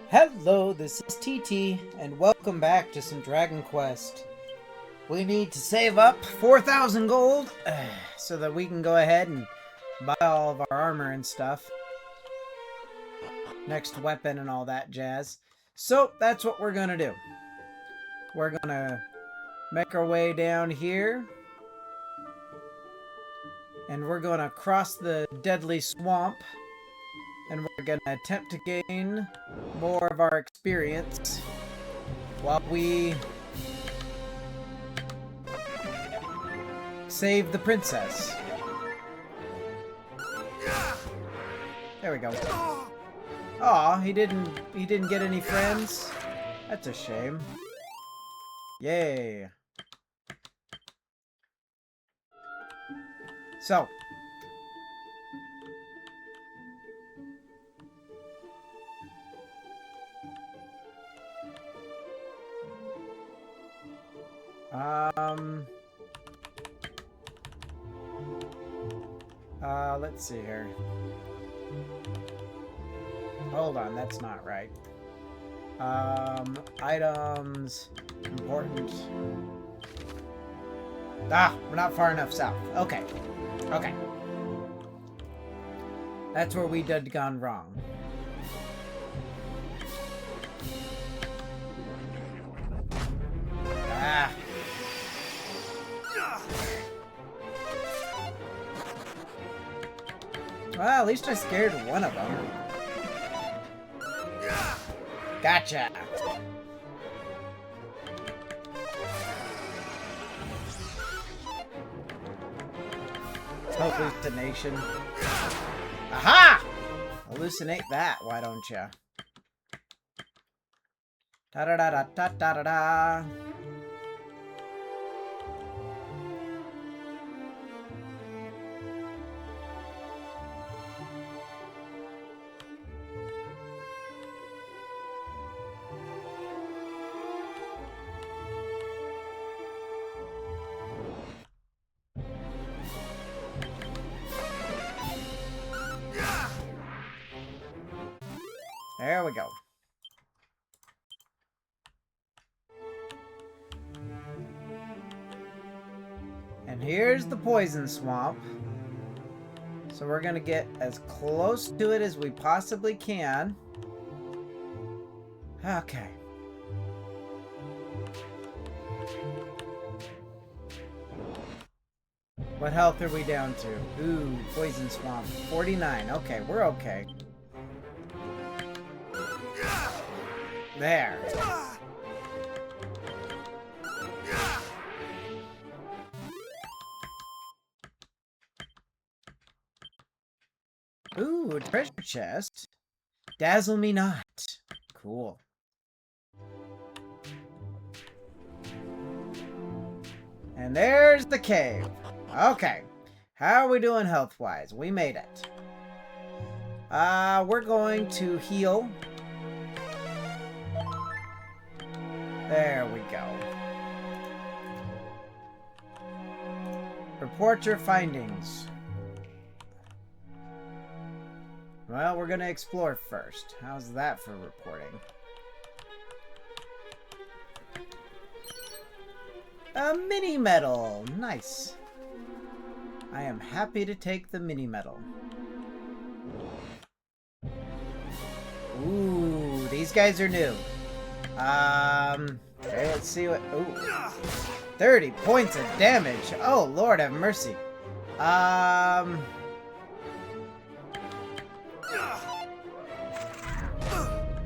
Hello, this is TT, and welcome back to some Dragon Quest. We need to save up 4,000 gold so that we can go ahead and buy all of our armor and stuff. Next weapon and all that jazz. So that's what we're gonna do. We're gonna make our way down here. And we're gonna cross the deadly swamp. And we're gonna attempt to gain more of our experience while we save the princess. There we go. Aw, he didn't get any friends. That's a shame. Yay. So, let's see here. Hold on, that's not right. Items, important. Ah, we're not far enough south. Okay. Okay. That's where we did gone wrong. Ah. Well, at least I scared one of them. Gotcha. Hallucination. Aha! Hallucinate that, why don't ya? Da da da da da da da da. There we go. And here's the poison swamp. So we're gonna get as close to it as we possibly can. Okay. What health are we down to? Ooh, poison swamp. 49. Okay, we're okay. There. Ooh, a treasure chest. Dazzle me not. Cool. And there's the cave. Okay. How are we doing health-wise? We made it. We're going to heal. There we go. Report your findings. Well, we're gonna explore first. How's that for reporting? A mini medal! Nice. I am happy to take the mini medal. Ooh, these guys are new. Okay, let's see what... Ooh. 30 points of damage. Oh, Lord have mercy.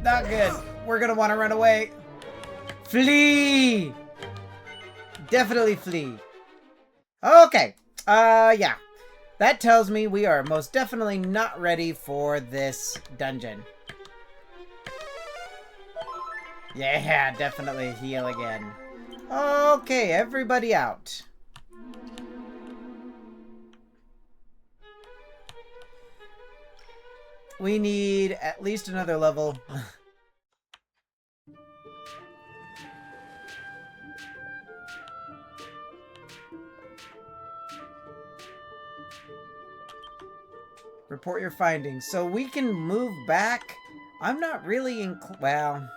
Not good. We're gonna want to run away. Flee! Definitely flee. Okay. Yeah. That tells me we are most definitely not ready for this dungeon. Yeah, definitely heal again. Okay, everybody out. We need at least another level. Report your findings. So we can move back I'm not really well,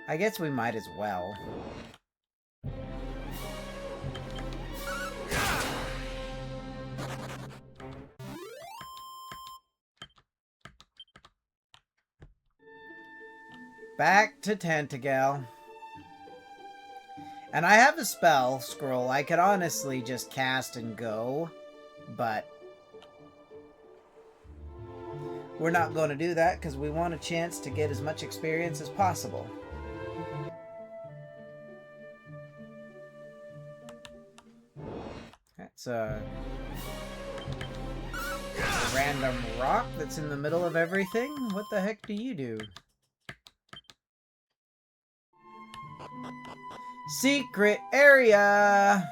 I guess we might as well. Back to Tantagel. And I have a spell scroll I could honestly just cast and go, but we're not going to do that because we want a chance to get as much experience as possible. That's a random rock that's in the middle of everything. What the heck do you do? Secret area!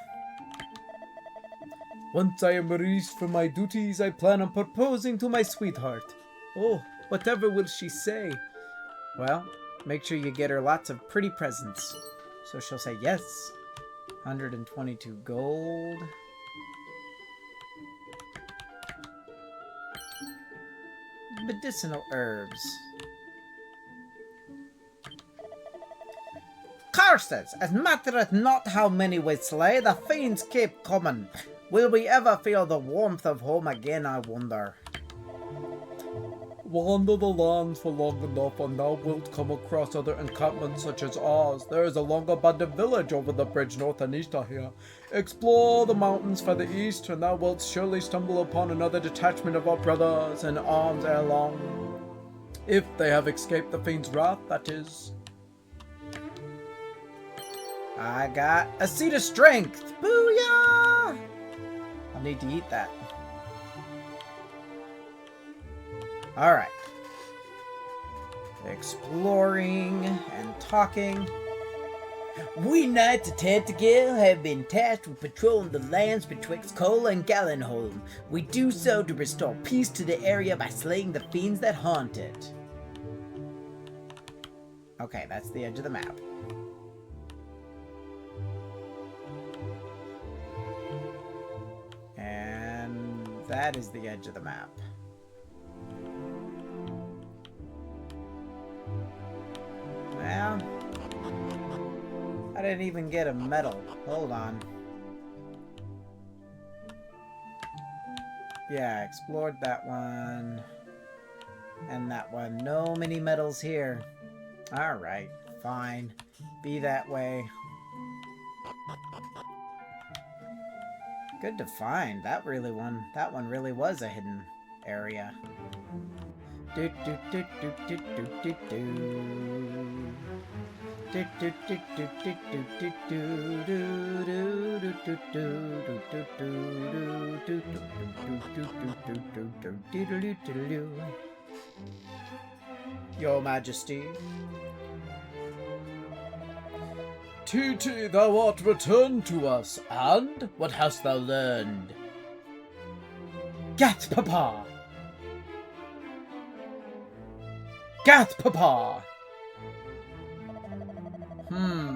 Once I am released from my duties, I plan on proposing to my sweetheart. Oh, whatever will she say? Well, make sure you get her lots of pretty presents. So she'll say yes. 122 gold. Medicinal herbs. Curses! It mattereth not how many we slay, the fiends keep coming. Will we ever feel the warmth of home again, I wonder? Wander the land for long enough, and thou wilt come across other encampments such as ours. There is a long abandoned village over the bridge north and east of here. Explore the mountains further east, and thou wilt surely stumble upon another detachment of our brothers in arms ere long. If they have escaped the fiend's wrath, that is. I got a seed of strength! Booyah! I'll need to eat that. Alright. Exploring and talking. We knights of Tantagel have been tasked with patrolling the lands betwixt Cole and Gallenholm. We do so to restore peace to the area by slaying the fiends that haunt it. Okay, that's the edge of the map. And that is the edge of the map. Well, I didn't even get a medal. Hold on. Yeah, I explored that one. And that one. No mini medals here. Alright, fine. Be that way. Good to find. That one really was a hidden area. Do do do do do do do do. Do do do do do do do do do do do. Your Majesty. TT, thou art returned to us, and what hast thou learned? Gat, Papa! Gat, Papa!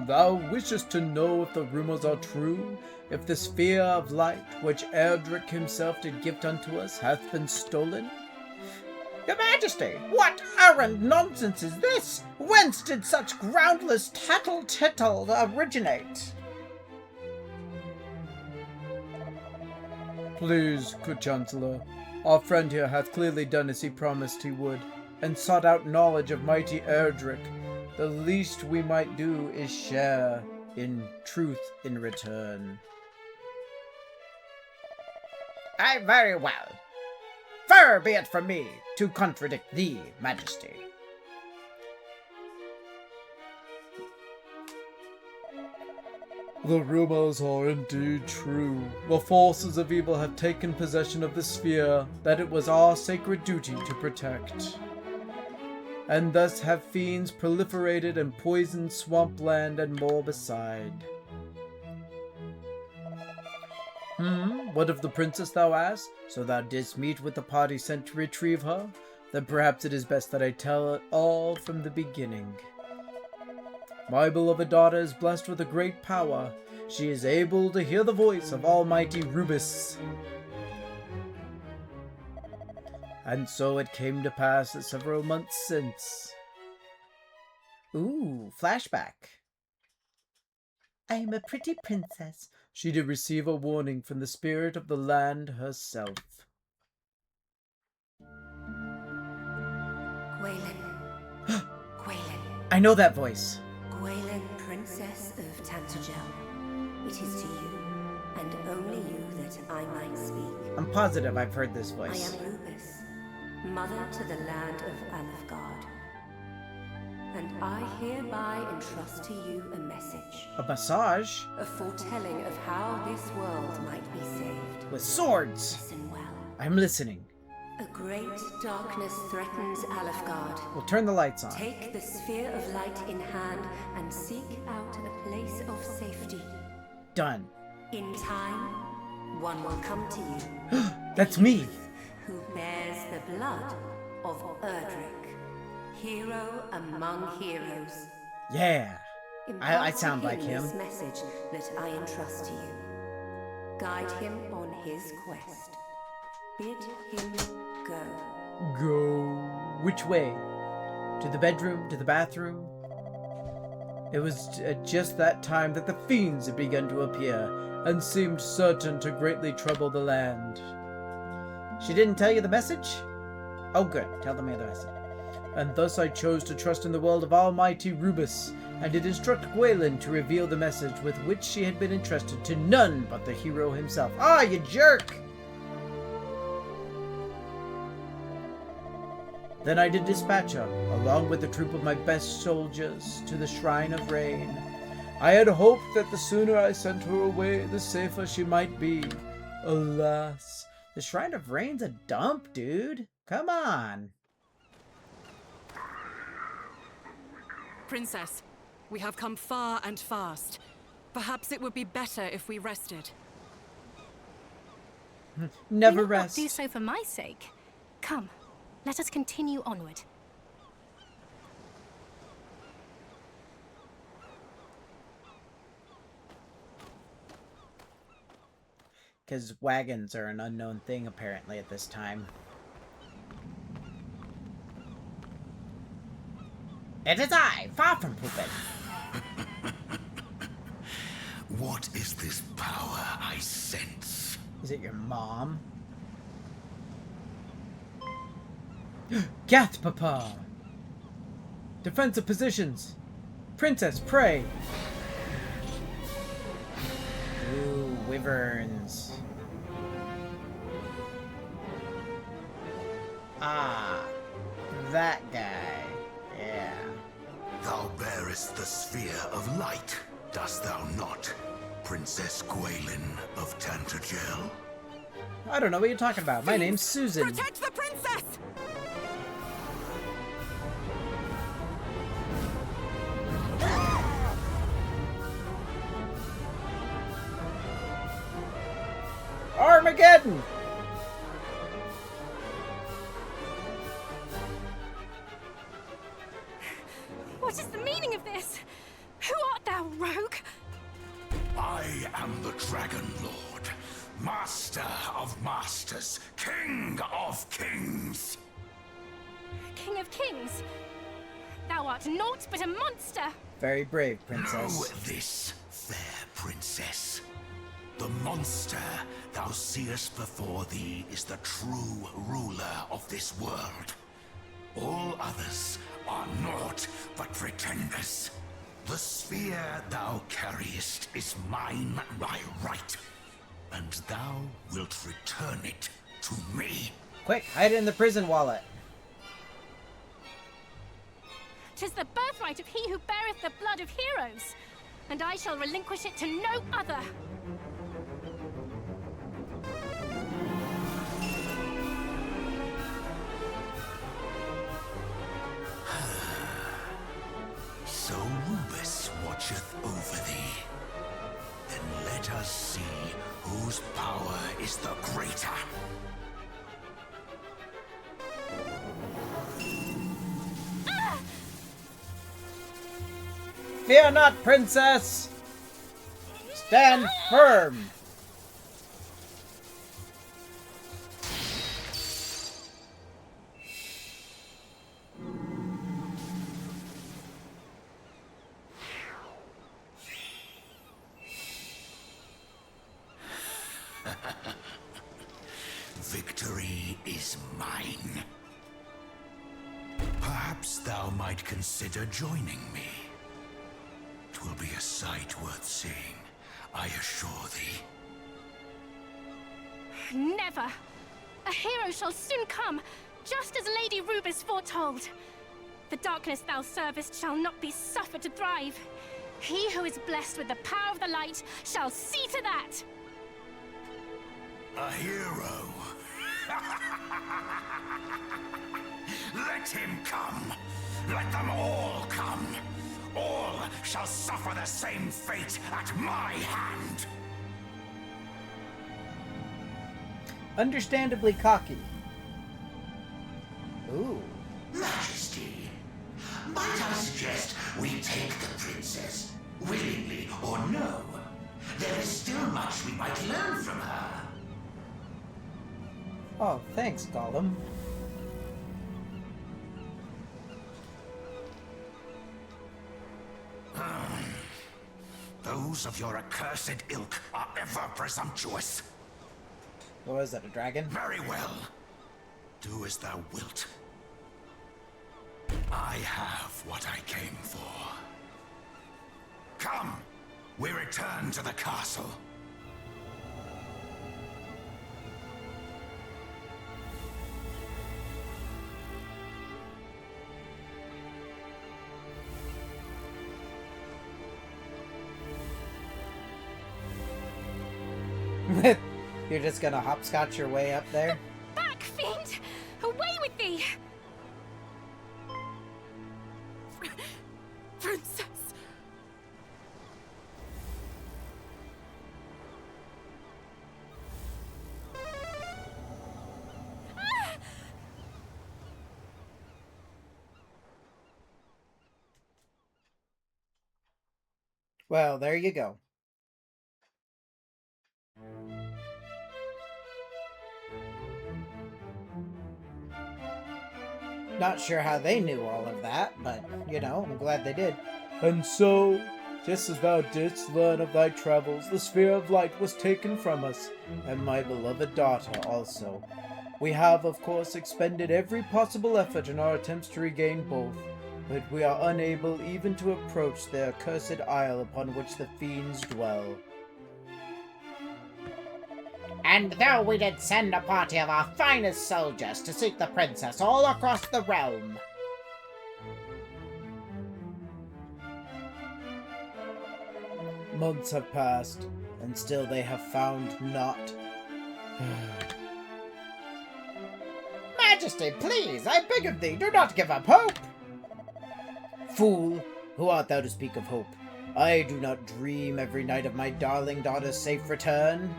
Thou wishest to know if the rumors are true, if the sphere of light, which Erdrick himself did gift unto us, hath been stolen? Your Majesty, what arrant nonsense is this? Whence did such groundless tattle-tittle originate? Please, good Chancellor, our friend here hath clearly done as he promised he would, and sought out knowledge of mighty Erdrick. The least we might do is share in truth in return. Aye, very well. Far be it from me to contradict thee, Majesty. The rumors are indeed true. The forces of evil have taken possession of the sphere that it was our sacred duty to protect. And thus have fiends proliferated and poisoned swampland and more beside. What of the princess, thou ask? So thou didst meet with the party sent to retrieve her? Then perhaps it is best that I tell it all from the beginning. My beloved daughter is blessed with a great power. She is able to hear the voice of Almighty Rubus. And so it came to pass that several months since... Ooh, flashback. I am a pretty princess. She did receive a warning from the spirit of the land herself. Gwaelin. Gwaelin. I know that voice. Gwaelin, Princess of Tantagel. It is to you, and only you, that I might speak. I'm positive I've heard this I voice. am Rubus, mother to the land of Alefgard. And I hereby entrust to you a message. A massage? A foretelling of how this world might be saved. With swords. Listen well. I'm listening. A great darkness threatens Alefgard. We'll turn the lights on. Take the sphere of light in hand and seek out a place of safety. Done. In time, one will come to you. That's me. Who bears the blood of Erdrick. Hero among heroes. Yeah. I sound like him. This message that I entrust to you. Guide him on his quest. Bid him go. Go. Which way? To the bedroom? To the bathroom? It was at just that time that the fiends had begun to appear, and seemed certain to greatly trouble the land. She didn't tell you the message? Oh good, tell them the message. And thus I chose to trust in the world of almighty Rubus, and did instruct Gwaelin to reveal the message with which she had been entrusted to none but the hero himself. Ah, you jerk! Then I did dispatch her, along with a troop of my best soldiers, to the Shrine of Rain. I had hoped that the sooner I sent her away, the safer she might be. Alas, the Shrine of Rain's a dump, dude. Come on. Princess, we have come far and fast. Perhaps it would be better if we rested. Never You will not rest. do so for my sake. Come, let us continue onward. Because wagons are an unknown thing, apparently, at this time. It is I, far from pooping. What is this power I sense? Is it your mom? Gath, Papa! Defensive positions! Princess, pray! Ooh, wyverns. Ah, that guy. Yeah. Thou bearest the sphere of light, dost thou not, Princess Gwaelin of Tantagel? I don't know what you're talking about. My name's Susan. Protect the princess! Armageddon! What is the meaning of this? Who art thou, rogue? I am the Dragon Lord, Master of Masters, King of Kings. King of kings? Thou art naught but a monster! Very brave, Know princess. this, fair princess. The monster thou seest before thee is the true ruler of this world. All others are naught but pretenders. The sphere thou carriest is mine by right, and thou wilt return it to me. Quick, hide it in the prison wallet. 'Tis the birthright of he who beareth the blood of heroes, and I shall relinquish it to no other. So Rubus watcheth over thee. Then let us see whose power is the greater. Fear not, princess! Stand firm! victory is mine. Perhaps thou might consider joining me. 'Twill be a sight worth seeing, I assure thee. Never! A hero shall soon come, just as Lady Rubis foretold. The darkness thou servest shall not be suffered to thrive. He who is blessed with the power of the light shall see to that! A hero? Let him come! Let them all come! All shall suffer the same fate at my hand! Understandably cocky. Ooh. Majesty, might I suggest we take the princess, willingly or no? There is still much we might learn from her. Oh, thanks, Gollum. Those of your accursed ilk are ever presumptuous. What was that, a dragon? Very well. Do as thou wilt. I have what I came for. Come, we return to the castle. You're just gonna hopscotch your way up there? Back, fiend! Away with thee! Princess! Well, there you go. Not sure how they knew all of that, but, you know, I'm glad they did. And so, just as thou didst learn of thy travels, the sphere of light was taken from us, and my beloved daughter also. We have, of course, expended every possible effort in our attempts to regain both, but we are unable even to approach the accursed isle upon which the fiends dwell. And though we did send a party of our finest soldiers to seek the princess all across the realm. Months have passed, and still they have found naught. Majesty, please, I beg of thee, do not give up hope! Fool, who art thou to speak of hope? I do not dream every night of my darling daughter's safe return.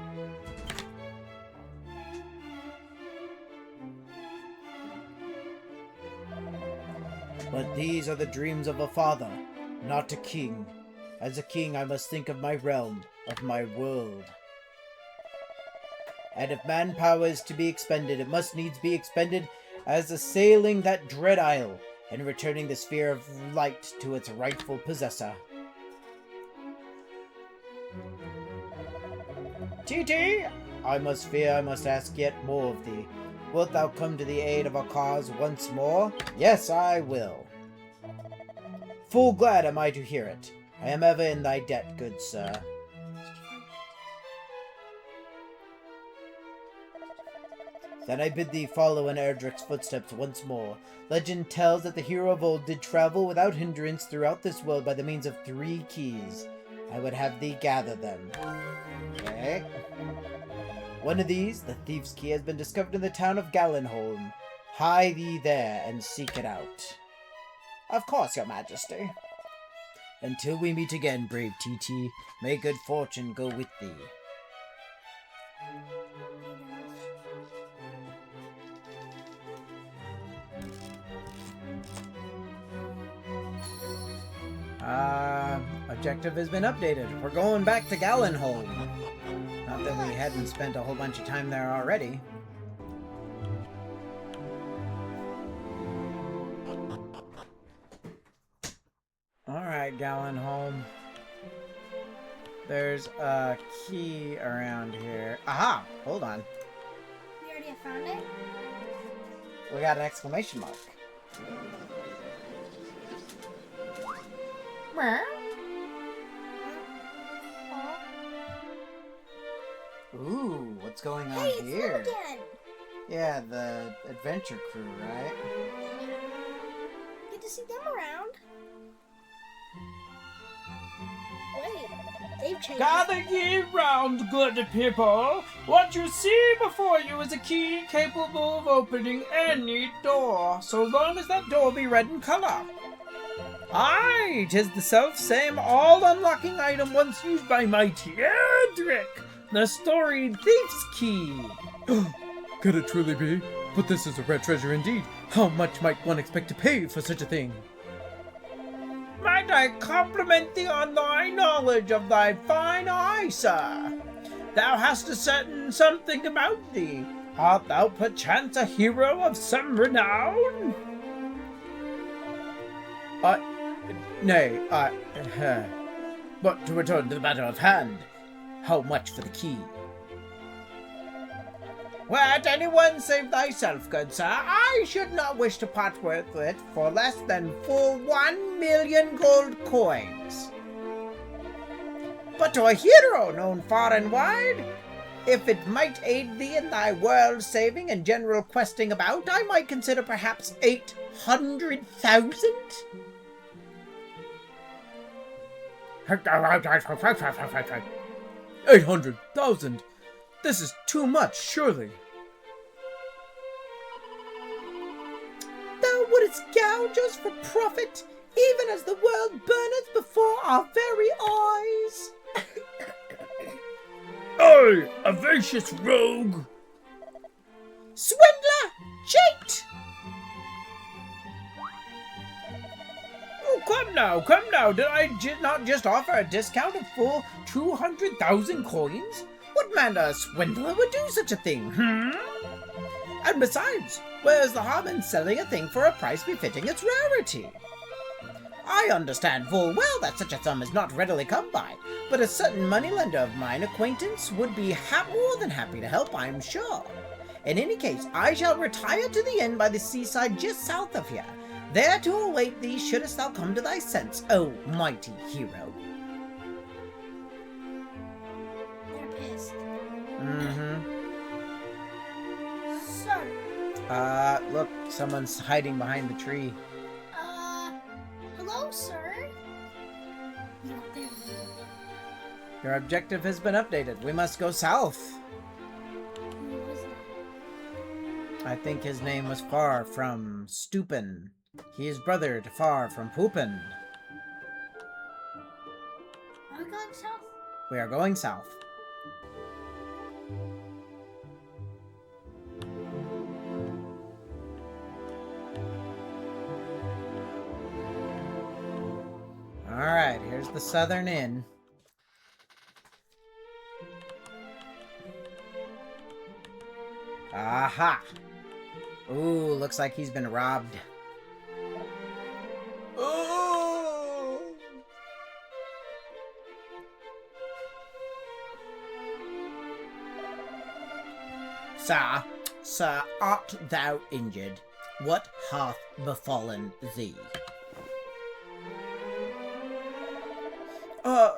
But these are the dreams of a father, not a king. As a king, I must think of my realm, of my world. And if manpower is to be expended, it must needs be expended as assailing that dread isle, and returning the sphere of light to its rightful possessor. TT, I must fear I must ask yet more of thee. Wilt thou come to the aid of our cause once more? Yes, I will. Full glad am I to hear it. I am ever in thy debt, good sir. Then I bid thee follow in Erdrick's footsteps once more. Legend tells that the hero of old did travel without hindrance throughout this world by the means of 3 keys. I would have thee gather them. Okay. One of these, the Thief's Key, has been discovered in the town of Gallenholm. Hie thee there and seek it out. Of course, your majesty. Until we meet again, brave TT, may good fortune go with thee. Objective has been updated. We're going back to Gallenholm. Not that we hadn't spent a whole bunch of time there already. Alright, Gallenholm. There's a key around here. Aha! Hold on. You already have found it? We got an exclamation mark. Ooh, what's going on here? Again. Yeah, the adventure crew, right? Get to see them around. Wait, they've changed. Gather ye round, good people. What you see before you is a key capable of opening any door, so long as that door be red in color. Aye, 'tis the self-same all-unlocking item once used by mighty Edric, the storied thief's key. Could it truly be? But this is a rare treasure indeed. How much might one expect to pay for such a thing? Might I compliment thee on thy knowledge of thy fine eye, sir? Thou hast a certain something about thee. Art thou perchance a hero of some renown? Nay, but to return to the matter of hand, how much for the key? Wert anyone save thyself, good sir, I should not wish to part with it for less than full 1,000,000 gold coins. But to a hero known far and wide, if it might aid thee in thy world-saving and general questing about, I might consider perhaps 800,000? 800,000? This is too much, surely. Thou wouldst gouge us for profit, even as the world burneth before our very eyes. Oh, a vicious rogue! Swindler! Cheat! Oh, come now, did I not just offer a discount of full 200,000 coins? What manner of swindler would do such a thing, And besides, where's the harm in selling a thing for a price befitting its rarity? I understand full well that such a sum is not readily come by, but a certain moneylender of mine acquaintance would be more than happy to help, I am sure. In any case, I shall retire to the inn by the seaside just south of here, there to await thee shouldst thou come to thy sense, O mighty hero. They're pissed. So. Look, someone's hiding behind the tree. Hello, sir? Your objective has been updated. We must go south. Who was that? I think his name was Far from Stupin. He is brother to Far from Poopin. Are we going south? We are going south. Alright, here's the Southern Inn. Aha! Ooh, looks like he's been robbed. Oh! Sir, art thou injured? What hath befallen thee?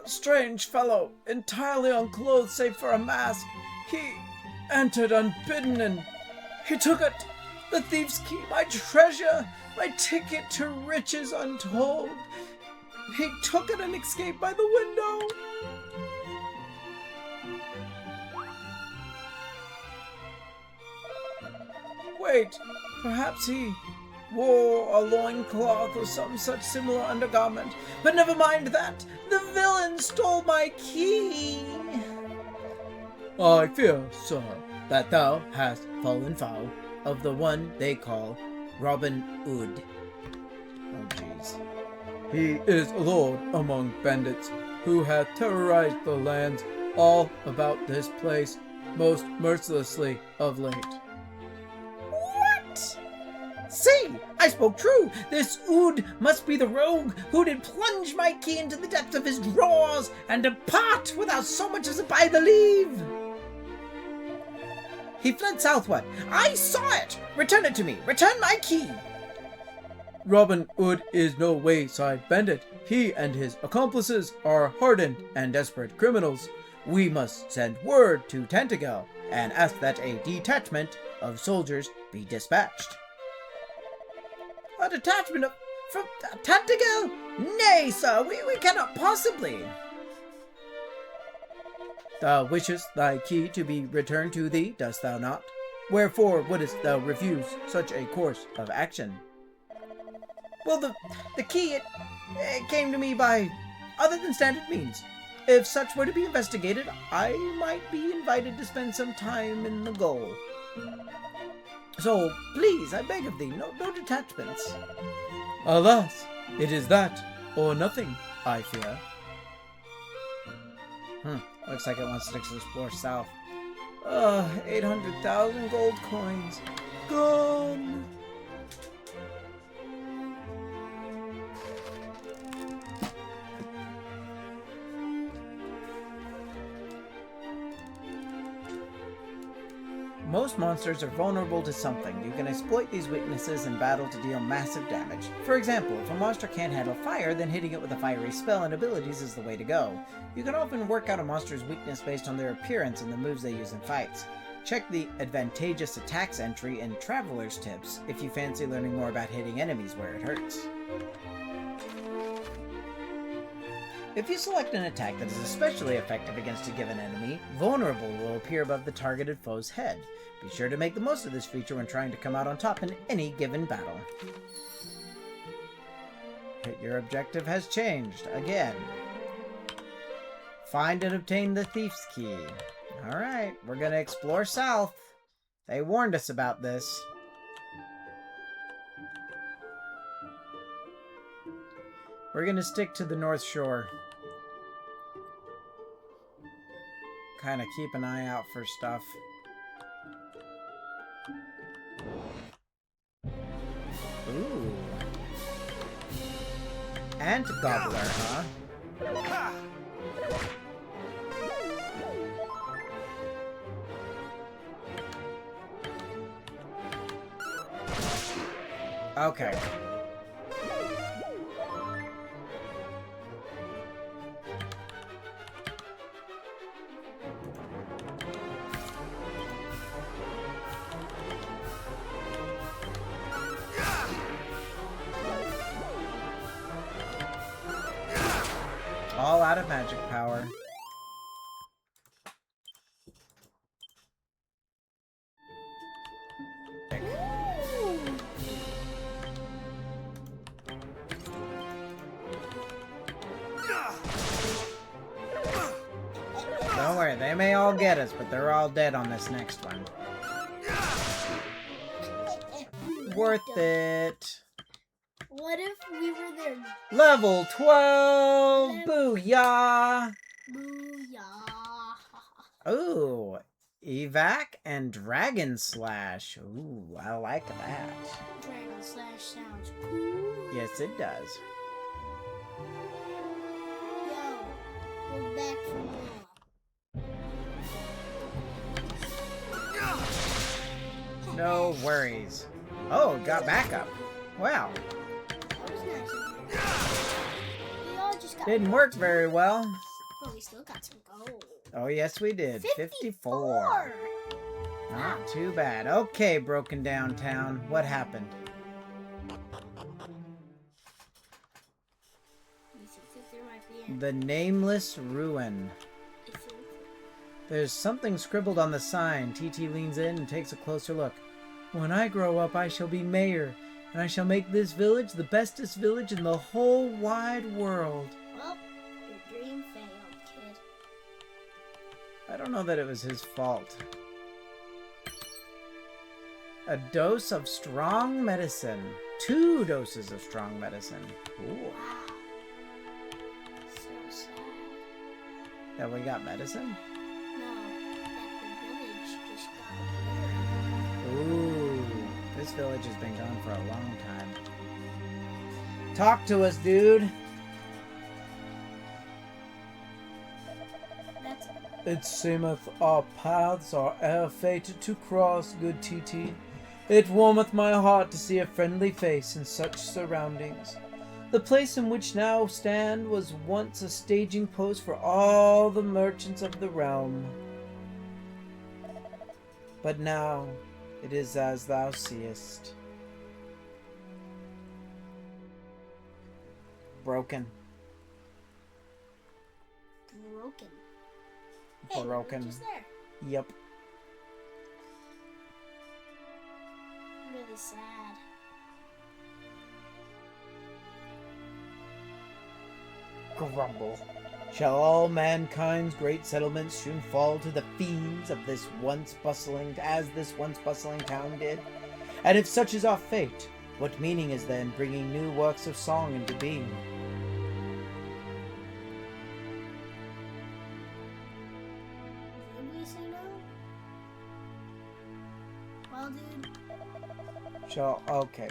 Strange fellow, entirely unclothed save for a mask. He entered unbidden and he took it. The thief's key, my treasure, my ticket to riches untold. He took it and escaped by the window. Wait, perhaps he wore a loincloth or some such similar undergarment. But never mind that. The villain stole my key. I fear, sir, that thou hast fallen foul of the one they call Robin Hood. Oh, jeez. He is a lord among bandits who hath terrorized the lands all about this place most mercilessly of late. What? See, I spoke true. This Ood must be the rogue who did plunge my key into the depths of his drawers and depart without so much as a by the leave. He fled southward. I saw it! Return it to me! Return my key! Robin Hood is no wayside bandit. He and his accomplices are hardened and desperate criminals. We must send word to Tantagel and ask that a detachment of soldiers be dispatched. A detachment from Tantagel? Nay, sir, we cannot possibly. Thou wishest thy key to be returned to thee, dost thou not? Wherefore wouldst thou refuse such a course of action? Well, the key, it came to me by other than standard means. If such were to be investigated, I might be invited to spend some time in the goal. So, please, I beg of thee, no detachments. Alas, it is that, or nothing, I fear. Looks like it wants to explore south. 800,000 gold coins. Gone! Most monsters are vulnerable to something. You can exploit these weaknesses in battle to deal massive damage. For example, if a monster can't handle fire, then hitting it with a fiery spell and abilities is the way to go. You can often work out a monster's weakness based on their appearance and the moves they use in fights. Check the advantageous attacks entry in Traveler's Tips if you fancy learning more about hitting enemies where it hurts. If you select an attack that is especially effective against a given enemy, Vulnerable will appear above the targeted foe's head. Be sure to make the most of this feature when trying to come out on top in any given battle. Your objective has changed, again. Find and obtain the Thief's Key. Alright, we're gonna explore south. They warned us about this. We're gonna stick to the North Shore. Kind of keep an eye out for stuff. Ooh. Ant Gobbler, huh? Okay. All out of magic power. Don't worry, they may all get us, but they're all dead on this next one. Worth it. What if we were there? Level 12! Booyah! Booyah. Ooh, Evac and Dragon Slash. Ooh, I like that. Dragon Slash sounds cool. Yes, it does. Yo, we're back from war. No worries. Oh, got backup. Wow. That was nice. We all just got Didn't work very well. But we still got some gold. Oh, yes, we did. 54. Not too bad. Okay, Broken Downtown. What happened? You think that there might be The Nameless Ruin. There's something scribbled on the sign. TT leans in and takes a closer look. When I grow up, I shall be mayor, and I shall make this village the bestest village in the whole wide world. Well, your dream failed, kid. I don't know that it was his fault. A dose of strong medicine. 2 doses of strong medicine. Ooh. Wow. So sad. That we got medicine? No, that the village just got bigger. Ooh. This village has been gone for a long time. Talk to us, dude. It seemeth our paths are e'er fated to cross, good TT. It warmeth my heart to see a friendly face in such surroundings. The place in which now stand was once a staging post for all the merchants of the realm. But now it is as thou seest. Broken. Broken. Hey, Broken. just there. Yep. Really sad. Grumble. Shall all mankind's great settlements soon fall to the fiends of this once bustling town did? And if such is our fate, what meaning is then bringing new works of song into being? Did we say no? Well, dude. Okay.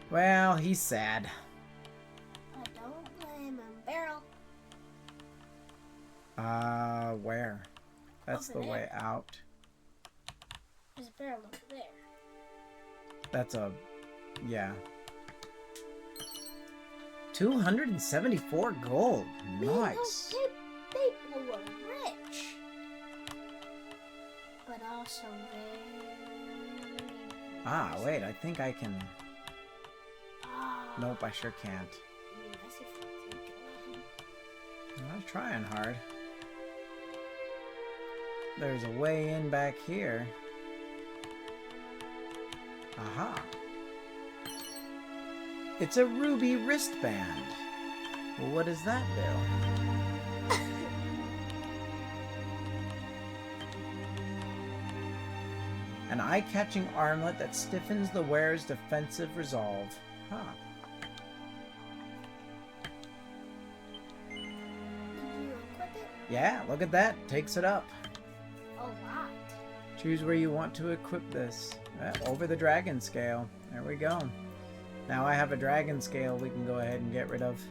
Well, he's sad. I don't blame him. Barrel. Where? That's Over the there. way out. There's a barrel over there. That's a... yeah. 274 gold. Nice. Man, those people were rich. But also very... Ah, wait, I think I can... Ah. Nope, I sure can't. I mean, that's if you think of it. I was trying hard. There's a way in back here. Aha. It's a ruby wristband. Well, what does that do? An eye-catching armlet that stiffens the wearer's defensive resolve. Huh. Did you equip it? Yeah, look at that. Takes it up. A lot. Choose where you want to equip this. Over the dragon scale. There we go. Now I have a dragon scale we can go ahead and get rid of.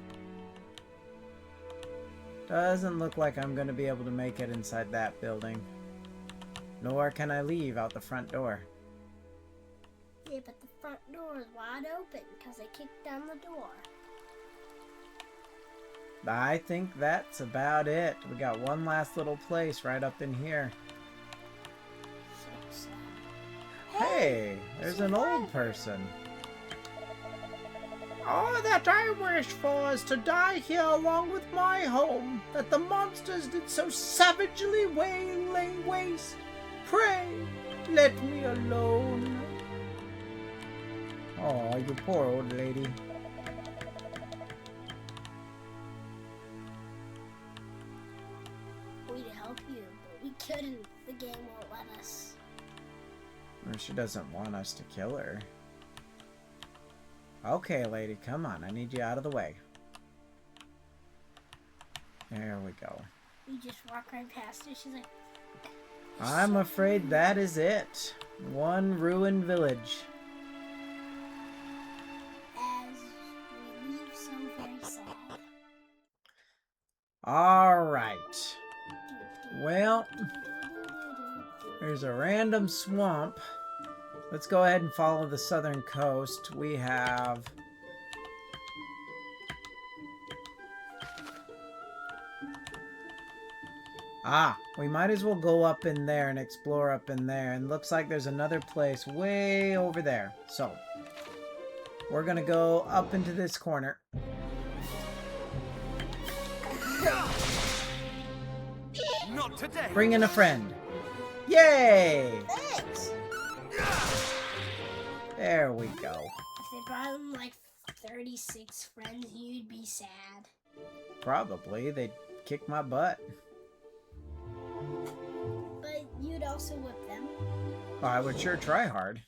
Doesn't look like I'm going to be able to make it inside that building. Nor can I leave out the front door. Yeah, but the front door is wide open because they kicked down the door. I think that's about it. We got one last little place right up in here. So sad. Hey, there's an old person. All that I wish for is to die here along with my home, that the monsters did so savagely lay waste. Pray, let me alone. Oh, you poor old lady. We'd help you, but we couldn't. The game won't let us. Or she doesn't want us to kill her. Okay, lady, come on. I need you out of the way. There we go. We just walk right past her. She's like, I'm afraid that is it. One ruined village. as we leave so very sad. Alright. Well, there's a random swamp. Let's go ahead and follow the southern coast. We have... Ah, we might as well go up in there and explore up in there. And looks like there's another place way over there. So, we're gonna go up into this corner. Not today. Bring in a friend. Yay! Thanks! There we go. If they brought in like 36 friends, you'd be sad. Probably. They'd kick my butt. But you'd also whip them. I would sure try hard.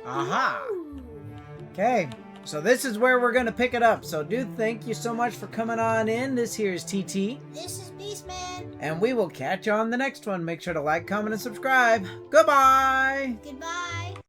Aha! Ooh. Okay, so this is where we're gonna pick it up. So dude, thank you so much for coming on in. This here is TT. This is Beastman. And we will catch you on the next one. Make sure to like, comment, and subscribe. Goodbye! Goodbye.